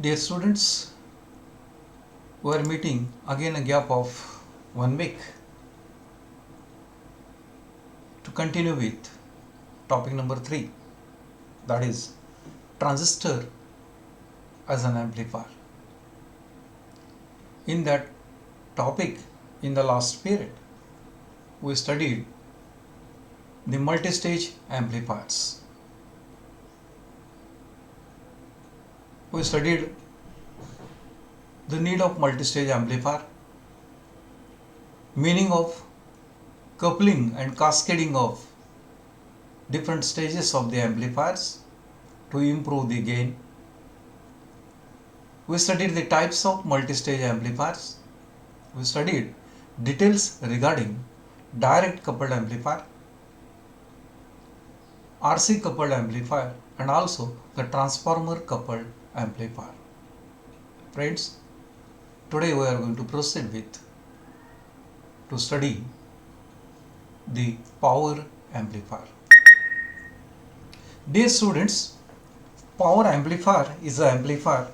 Dear students, we are meeting again a gap of 1 week to continue with topic number 3, that is transistor as an amplifier. In that topic, in the last period, we studied the multi-stage amplifiers. We studied the need of multi-stage amplifier, meaning of coupling and cascading of different stages of the amplifiers to improve the gain. We studied the types of multi-stage amplifiers. We studied details regarding direct coupled amplifier, RC coupled amplifier, and also the transformer coupled amplifier. Friends, today we are going to proceed with to study the power amplifier. Dear students, power amplifier is an amplifier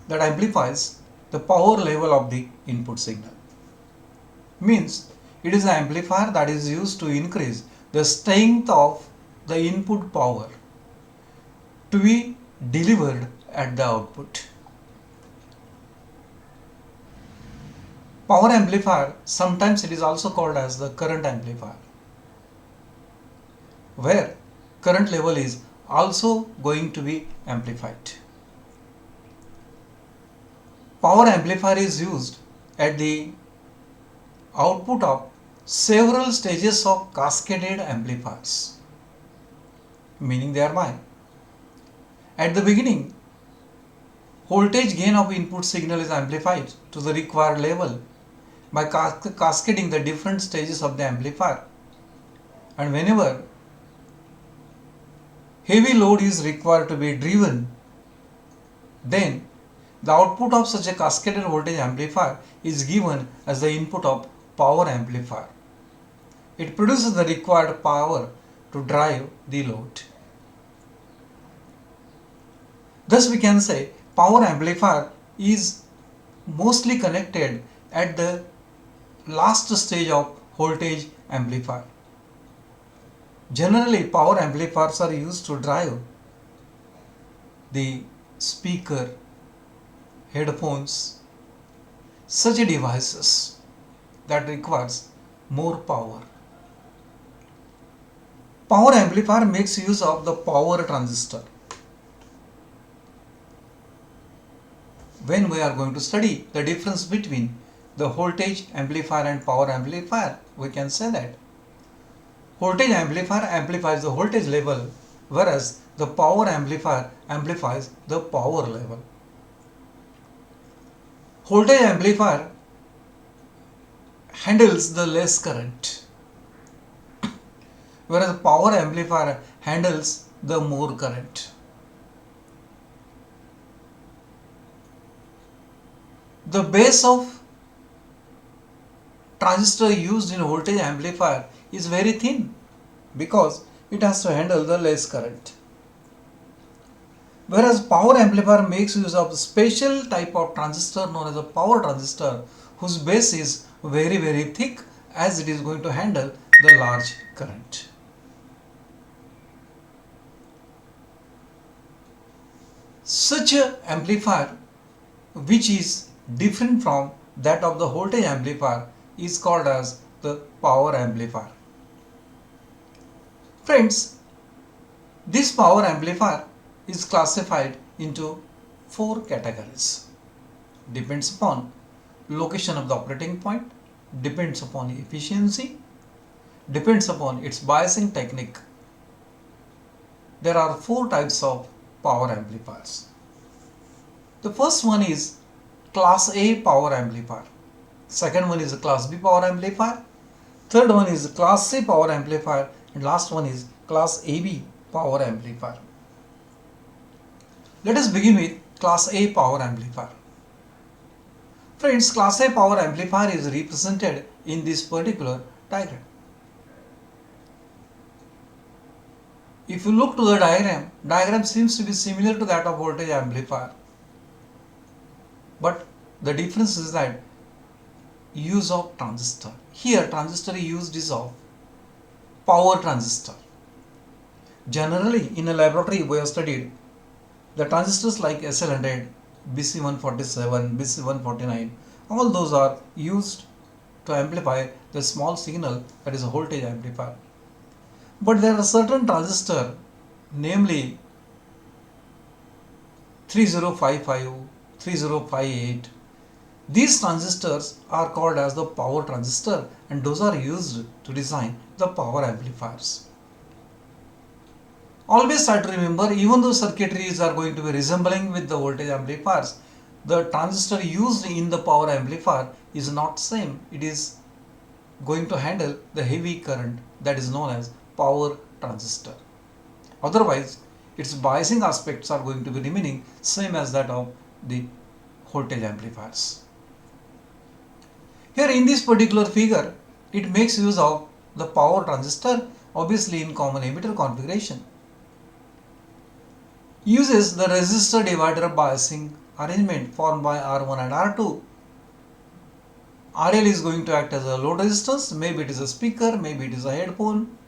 that amplifies the power level of the input signal. Means it is an amplifier that is used to increase the strength of the input power to be delivered at the output. Power amplifier, sometimes it is also called as the current amplifier, where current level is also going to be amplified. Power amplifier is used at the output of several stages of cascaded amplifiers, meaning thereby at the beginning, voltage gain of input signal is amplified to the required level by cascading the different stages of the amplifier, and whenever heavy load is required to be driven, then the output of such a cascaded voltage amplifier is given as the input of power amplifier. It produces the required power to drive the load. Thus we can say power amplifier is mostly connected at the last stage of voltage amplifier. Generally, power amplifiers are used to drive the speaker, headphones, such devices that requires more power. Power amplifier makes use of the power transistor. When we are going to study the difference between the voltage amplifier and power amplifier, we can say that voltage amplifier amplifies the voltage level, whereas the power amplifier amplifies the power level. Voltage amplifier handles the less current, whereas power amplifier handles the more current. The base of transistor used in voltage amplifier is very thin because it has to handle the less current. Whereas power amplifier makes use of a special type of transistor known as a power transistor, whose base is very thick, as it is going to handle the large current. Such an amplifier which is different from that of the voltage amplifier is called as the power amplifier. Friends, this power amplifier is classified into 4 categories. Depends upon location of the operating point, depends upon efficiency, depends upon its biasing technique. There are 4 types of power amplifiers. The first one is Class A power amplifier. Second one is a Class B power amplifier. Third one is a Class C power amplifier. And last one is Class AB power amplifier. Let us begin with Class A power amplifier. Friends, Class A power amplifier is represented in this particular diagram. If you look to the diagram seems to be similar to that of voltage amplifier. But the difference is that use of transistor. Here transistor used is of power transistor. Generally in a laboratory we have studied the transistors like SL100, BC147, BC149, all those are used to amplify the small signal, that is a voltage amplifier. But there are certain transistors, namely 3055, 3058. These transistors are called as the power transistor, and those are used to design the power amplifiers. Always try to remember, even though circuitries are going to be resembling with the voltage amplifiers, the transistor used in the power amplifier is not same. It is going to handle the heavy current, that is known as power transistor. Otherwise, its biasing aspects are going to be remaining same as that of the voltage amplifiers. Here in this particular figure, it makes use of the power transistor, obviously in common emitter configuration. Uses the resistor divider biasing arrangement formed by R1 and R2. RL is going to act as a load resistance, maybe it is a speaker, maybe it is a headphone.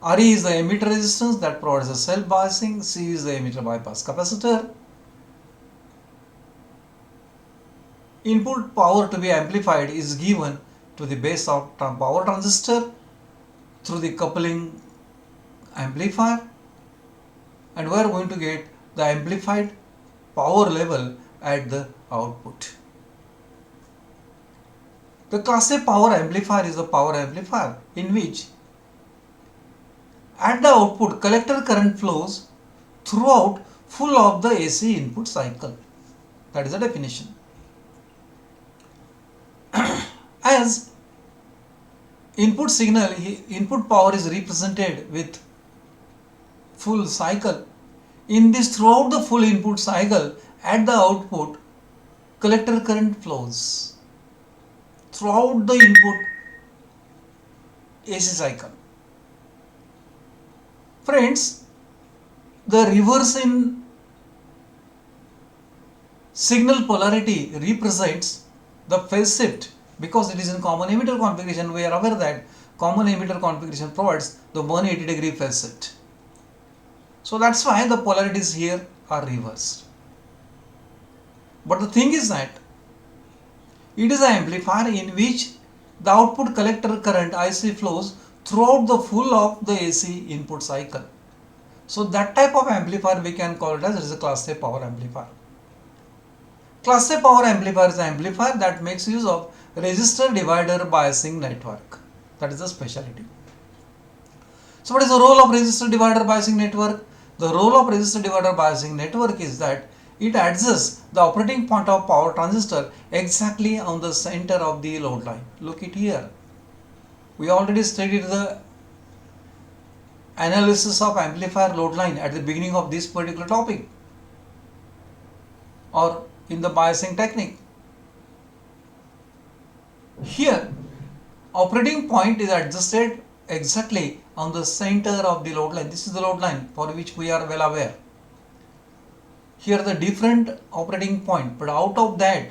RE is the emitter resistance that provides a self biasing. C is the emitter bypass capacitor. Input power to be amplified is given to the base of power transistor through the coupling amplifier, and we are going to get the amplified power level at the output. The class A power amplifier is a power amplifier in which at the output collector current flows throughout full of the AC input cycle. That is the definition. As input signal, input power is represented with full cycle. In this, throughout the full input cycle, at the output collector current flows throughout the input AC cycle. Friends, the reverse in signal polarity represents the phase shift. Because it is in common emitter configuration, we are aware that common emitter configuration provides the 180-degree phase shift. So that's why the polarities here are reversed. But the thing is that it is an amplifier in which the output collector current IC flows throughout the full of the AC input cycle. So that type of amplifier we can call it as a class A power amplifier. Class A power amplifier is an amplifier that makes use of resistor divider biasing network. That is the specialty. So what is the role of resistor divider biasing network? The role of resistor divider biasing network is that it adjusts the operating point of power transistor exactly on the center of the load line. Look it here. We already studied the analysis of amplifier load line at the beginning of this particular topic, or in the biasing technique. Here, operating point is adjusted exactly on the center of the load line. This is the load line for which we are well aware. Here the different operating point, but out of that,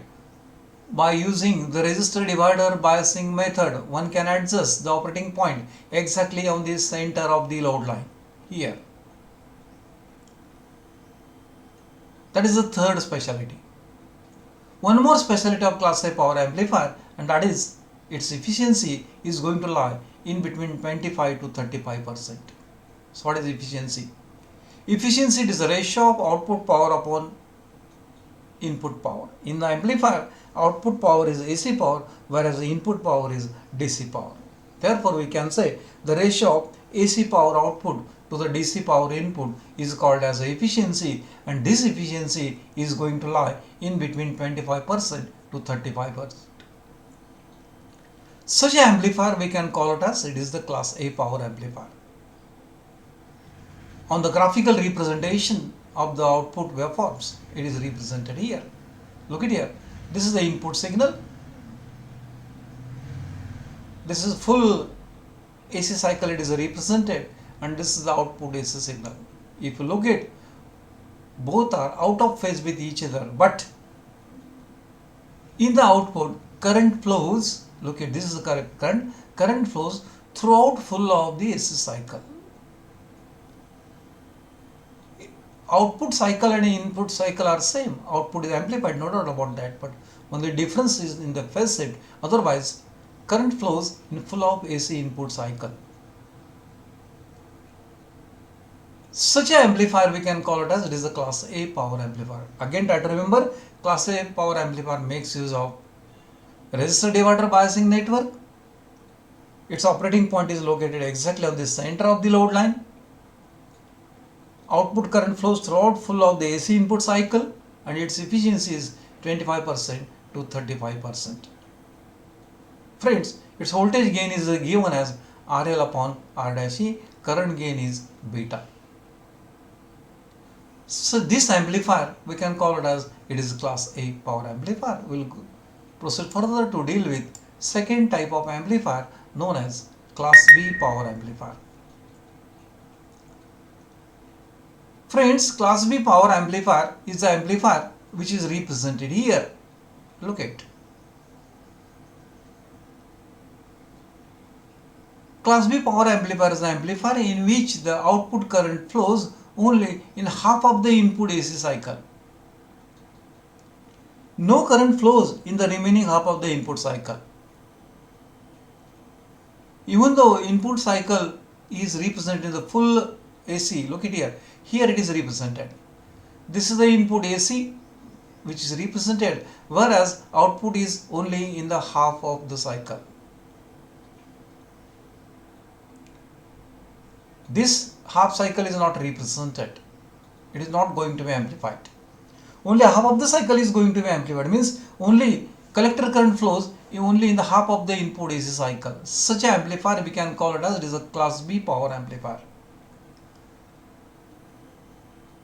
by using the resistor divider biasing method, one can adjust the operating point exactly on the center of the load line here. That is the third specialty. One more specialty of class A power amplifier, and that is its efficiency is going to lie in between 25 to 35%. So what is efficiency? Efficiency is the ratio of output power upon input power. In the amplifier, output power is AC power, whereas the input power is DC power. Therefore, we can say the ratio of AC power output to the DC power input is called as efficiency, and this efficiency is going to lie in between 25% to 35%. Such an amplifier we can call it as it is the class A power amplifier. On the graphical representation of the output waveforms, it is represented here. Look at here. This is the input signal. This is full AC cycle it is represented, and this is the output AC signal. If you look at, both are out of phase with each other, but in the output current flows, look at this is the correct current flows throughout full of the AC cycle. Output cycle and input cycle are same. Output is amplified, no doubt about that, but only difference is in the phase shift. Otherwise, current flows in full of AC input cycle. Such an amplifier we can call it as it is a class A power amplifier. Again, try to remember, class A power amplifier makes use of resistor divider biasing network. Its operating point is located exactly on the center of the load line. Output current flows throughout full of the AC input cycle, and its efficiency is 25% to 35%. Friends, its voltage gain is given as RL upon R dash E. Current gain is beta. So this amplifier we can call it as it is class A power amplifier. We will proceed further to deal with second type of amplifier known as class B power amplifier. Friends, class B power amplifier is the amplifier which is represented here. Look at. Class B power amplifier is an amplifier in which the output current flows only in half of the input AC cycle. No current flows in the remaining half of the input cycle. Even though input cycle is represented in the full AC, look at here. Here it is represented. This is the input AC which is represented, whereas output is only in the half of the cycle. This half cycle is not represented. It is not going to be amplified. Only half of the cycle is going to be amplified. Means only collector current flows only in the half of the input AC cycle. Such an amplifier we can call it as it is a class B power amplifier.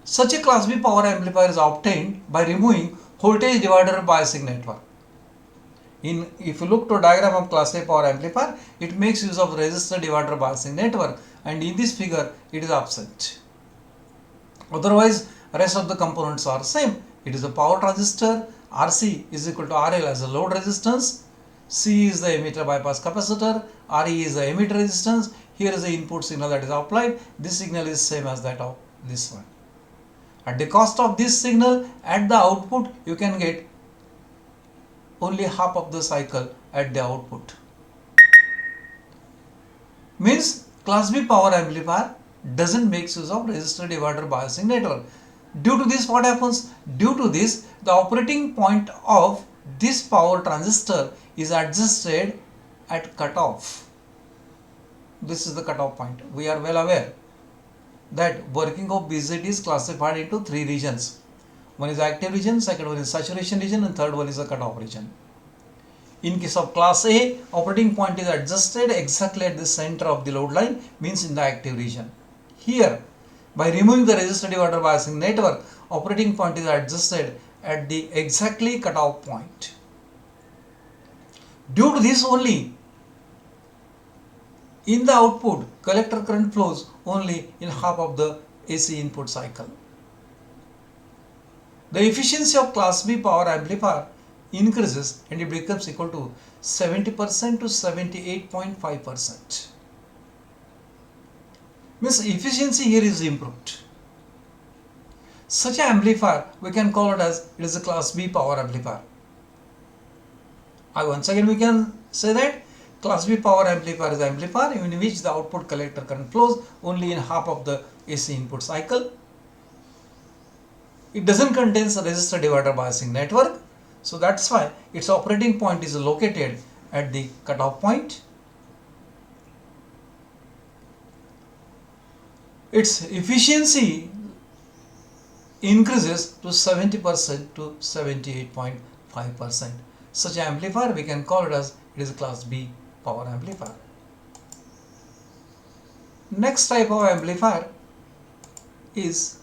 Such a class B power amplifier is obtained by removing voltage divider biasing network. If you look to diagram of class A power amplifier, it makes use of resistor divider biasing network, and in this figure it is absent. Otherwise, rest of the components are same. It is a power transistor. RC is equal to RL as a load resistance. C is the emitter bypass capacitor. RE is the emitter resistance. Here is the input signal that is applied. This signal is same as that of this one. At the cost of this signal, at the output you can get only half of the cycle at the output. Means class B power amplifier doesn't make use of resistor divider biasing network. Due to this, what happens? Due to this, the operating point of this power transistor is adjusted at cutoff. This is the cutoff point. We are well aware that working of BJT is classified into three regions. One is active region, second one is saturation region, and third one is the cutoff region. In case of class A, operating point is adjusted exactly at the center of the load line, means in the active region. Here, by removing the resistor divider biasing network, operating point is adjusted at the exactly cutoff point. Due to this only, in the output, collector current flows only in half of the AC input cycle. The efficiency of class B power amplifier increases and it becomes equal to 70% to 78.5%. Means efficiency here is improved. Such an amplifier we can call it as it is a class B power amplifier. Once again we can say that class B power amplifier is an amplifier in which the output collector current flows only in half of the AC input cycle. It doesn't contain a resistor divider biasing network, so that's why its operating point is located at the cutoff point. Its efficiency increases to 70% to 78.5%. Such an amplifier we can call it as it is a class B power amplifier. Next type of amplifier is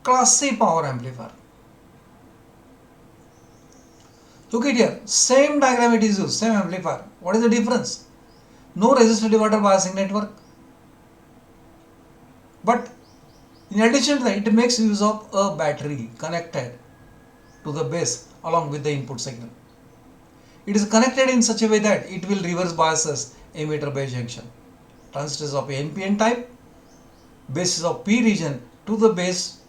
class C power amplifier. Look at here, same diagram it is used, same amplifier. What is the difference? No resistor divider biasing network. But in addition to that, it makes use of a battery connected to the base along with the input signal. It is connected in such a way that it will reverse biases emitter base junction. Transistors of NPN type, bases of P region to the base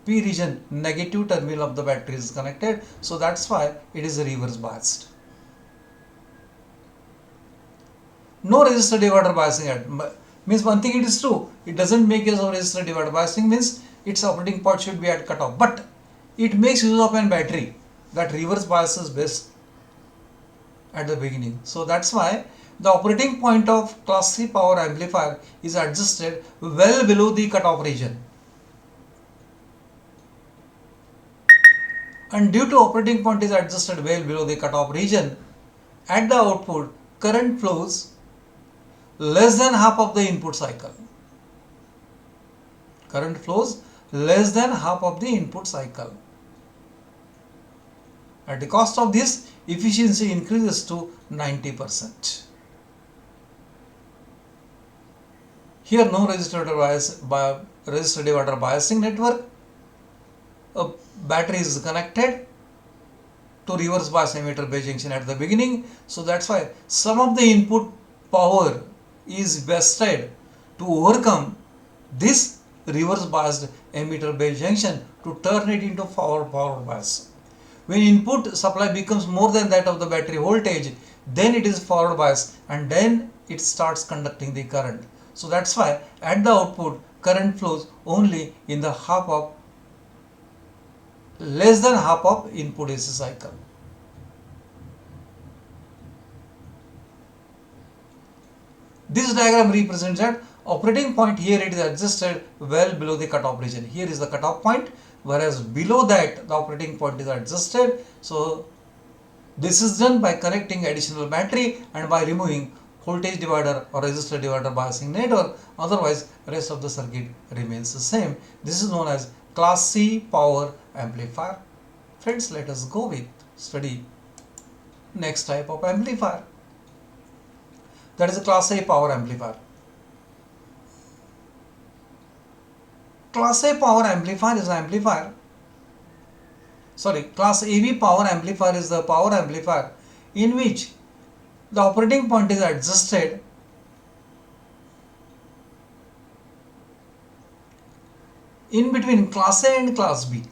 P region negative terminal of the battery is connected, so that's why it is reverse biased. No resistor divider biasing means one thing it is true, it doesn't make use of resistor divider biasing, means its operating point should be at cutoff, but it makes use of an battery that reverse biases base at the beginning. So that's why the operating point of class C power amplifier is adjusted well below the cutoff region. And due to operating point is adjusted well below the cutoff region, at the output current flows less than half of the input cycle. Current flows less than half of the input cycle. At the cost of this, efficiency increases to 90%. Here no resistor divider biasing network. A battery is connected to reverse bias emitter base junction at the beginning. So that's why some of the input power is vested to overcome this reverse biased emitter base junction to turn it into forward bias. When input supply becomes more than that of the battery voltage, then it is forward bias and then it starts conducting the current. So that's why at the output current flows only in the less than half of input AC cycle. This diagram represents that operating point. Here it is adjusted well below the cutoff region. Here is the cutoff point, whereas below that the operating point is adjusted. So this is done by connecting additional battery and by removing voltage divider or resistor divider biasing network. Otherwise rest of the circuit remains the same. This is known as class C power amplifier. Friends, let us go with study next type of amplifier. That is a class A power amplifier. Class A power amplifier is an amplifier. Class AB power amplifier is the power amplifier in which the operating point is adjusted in between class A and class B.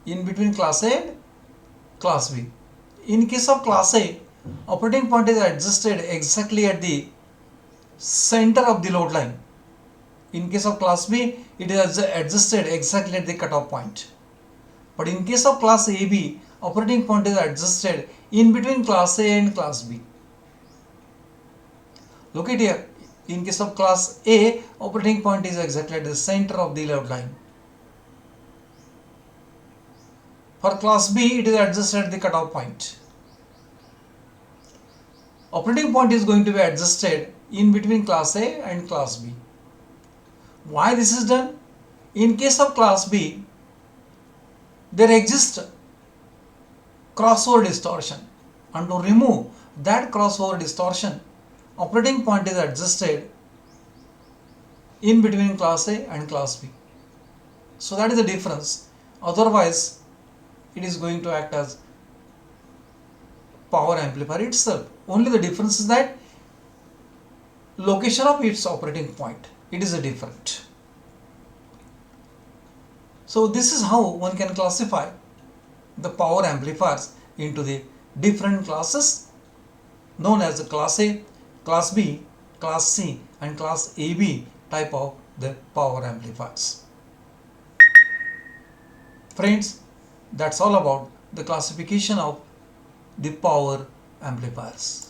In between class A and class B. In case of class A, operating point is adjusted exactly at the center of the load line. In case of class B, it is adjusted exactly at the cutoff point. But in case of class AB, operating point is adjusted in between class A and class B. Look at here. In case of class A, operating point is exactly at the center of the load line. For class B, it is adjusted at the cutoff point. Operating point is going to be adjusted in between class A and class B. Why this is done? In case of class B, there exists crossover distortion, and to remove that crossover distortion, operating point is adjusted in between class A and class B. So that is the difference. Otherwise, it is going to act as power amplifier itself. Only the difference is that location of its operating point, it is different. So this is how one can classify the power amplifiers into the different classes known as the class A, class B, class C and class AB type of the power amplifiers. Friends, that's all about the classification of the power amplifiers.